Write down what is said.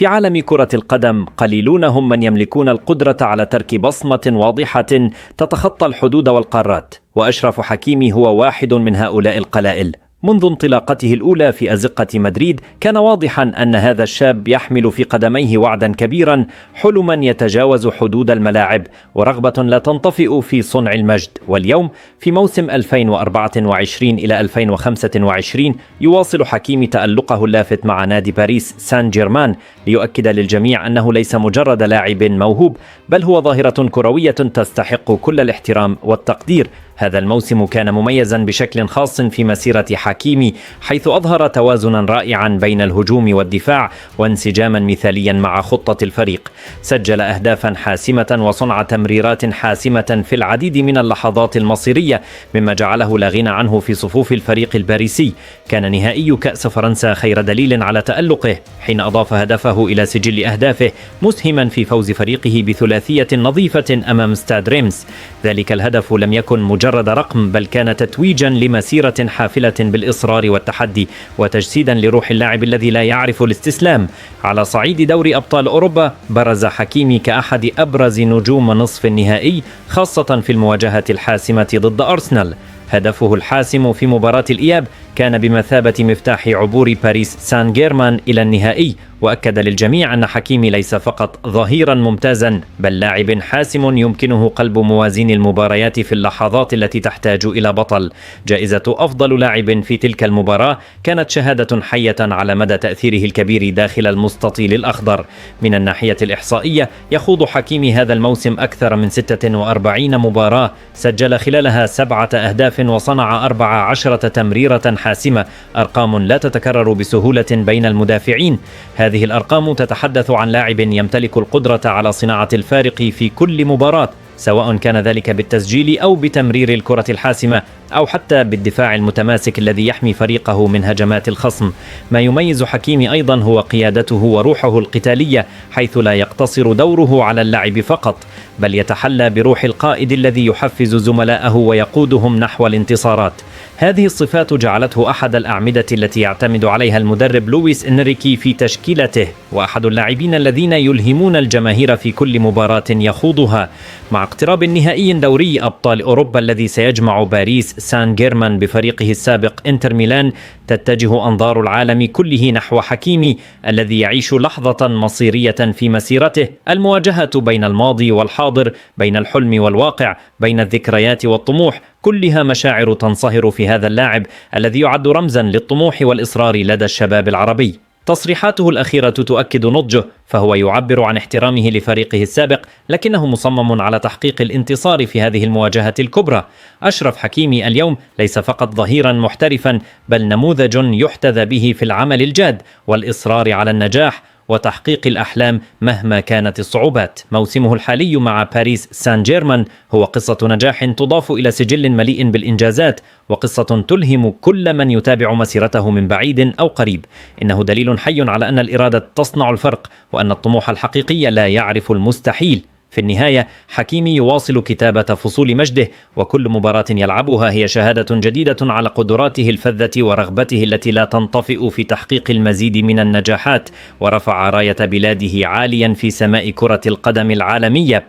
في عالم كرة القدم قليلون هم من يملكون القدرة على ترك بصمة واضحة تتخطى الحدود والقارات، وأشرف حكيمي هو واحد من هؤلاء القلائل. منذ انطلاقته الأولى في أزقة مدريد كان واضحا أن هذا الشاب يحمل في قدميه وعدا كبيرا، حلما يتجاوز حدود الملاعب ورغبة لا تنطفئ في صنع المجد. واليوم في موسم 2024 إلى 2025 يواصل حكيمي تألقه اللافت مع نادي باريس سان جيرمان، ليؤكد للجميع أنه ليس مجرد لاعب موهوب، بل هو ظاهرة كروية تستحق كل الاحترام والتقدير. هذا الموسم كان مميزا بشكل خاص في مسيرة حكيمي، حيث أظهر توازنا رائعا بين الهجوم والدفاع وانسجاما مثاليا مع خطة الفريق. سجل أهدافا حاسمة وصنع تمريرات حاسمة في العديد من اللحظات المصيرية، مما جعله لا غنى عنه في صفوف الفريق الباريسي. كان نهائي كأس فرنسا خير دليل على تألقه، حين أضاف هدفه إلى سجل أهدافه، مسهما في فوز فريقه بثلاثية نظيفة أمام ستاد ريمس. ذلك الهدف لم يكن مجرد رقم، بل كان تتويجا لمسيرة حافلة بالإصرار والتحدي، وتجسيدا لروح اللاعب الذي لا يعرف الاستسلام. على صعيد دوري أبطال أوروبا برز حكيمي كأحد أبرز نجوم نصف النهائي، خاصة في المواجهة الحاسمة ضد أرسنال. هدفه الحاسم في مباراة الإياب كان بمثابة مفتاح عبور باريس سان جيرمان إلى النهائي، وأكد للجميع أن حكيمي ليس فقط ظهيرا ممتازا، بل لاعب حاسم يمكنه قلب موازين المباريات في اللحظات التي تحتاج إلى بطل. جائزة أفضل لاعب في تلك المباراة كانت شهادة حية على مدى تأثيره الكبير داخل المستطيل الأخضر. من الناحية الإحصائية يخوض حكيمي هذا الموسم أكثر من 46 مباراة، سجل خلالها 7 أهداف وصنع 14 تمريرة حاسمة، أرقام لا تتكرر بسهولة بين المدافعين. هذه الأرقام تتحدث عن لاعب يمتلك القدرة على صناعة الفارق في كل مباراة، سواء كان ذلك بالتسجيل أو بتمرير الكرة الحاسمة، أو حتى بالدفاع المتماسك الذي يحمي فريقه من هجمات الخصم. ما يميز حكيمي أيضا هو قيادته وروحه القتالية، حيث لا يقتصر دوره على اللعب فقط، بل يتحلى بروح القائد الذي يحفز زملائه ويقودهم نحو الانتصارات. هذه الصفات جعلته أحد الأعمدة التي يعتمد عليها المدرب لويس إنريكي في تشكيلته، وأحد اللاعبين الذين يلهمون الجماهير في كل مباراة يخوضها. مع اقتراب النهائي دوري أبطال أوروبا الذي سيجمع باريس سان جيرمان بفريقه السابق إنتر ميلان، تتجه أنظار العالم كله نحو حكيمي الذي يعيش لحظة مصيرية في مسيرته، المواجهة بين الماضي والحاضر، بين الحلم والواقع، بين الذكريات والطموح، كلها مشاعر تنصهر في هذا اللاعب الذي يعد رمزا للطموح والإصرار لدى الشباب العربي. تصريحاته الأخيرة تؤكد نضجه، فهو يعبر عن احترامه لفريقه السابق، لكنه مصمم على تحقيق الانتصار في هذه المواجهة الكبرى. أشرف حكيمي اليوم ليس فقط ظهيرا محترفا، بل نموذج يحتذى به في العمل الجاد والإصرار على النجاح وتحقيق الأحلام مهما كانت الصعوبات. موسمه الحالي مع باريس سان جيرمان هو قصة نجاح تضاف إلى سجل مليء بالإنجازات، وقصة تلهم كل من يتابع مسيرته من بعيد أو قريب. إنه دليل حي على أن الإرادة تصنع الفرق، وأن الطموح الحقيقي لا يعرف المستحيل. في النهاية حكيمي يواصل كتابة فصول مجده، وكل مباراة يلعبها هي شهادة جديدة على قدراته الفذة ورغبته التي لا تنطفئ في تحقيق المزيد من النجاحات، ورفع راية بلاده عاليا في سماء كرة القدم العالمية.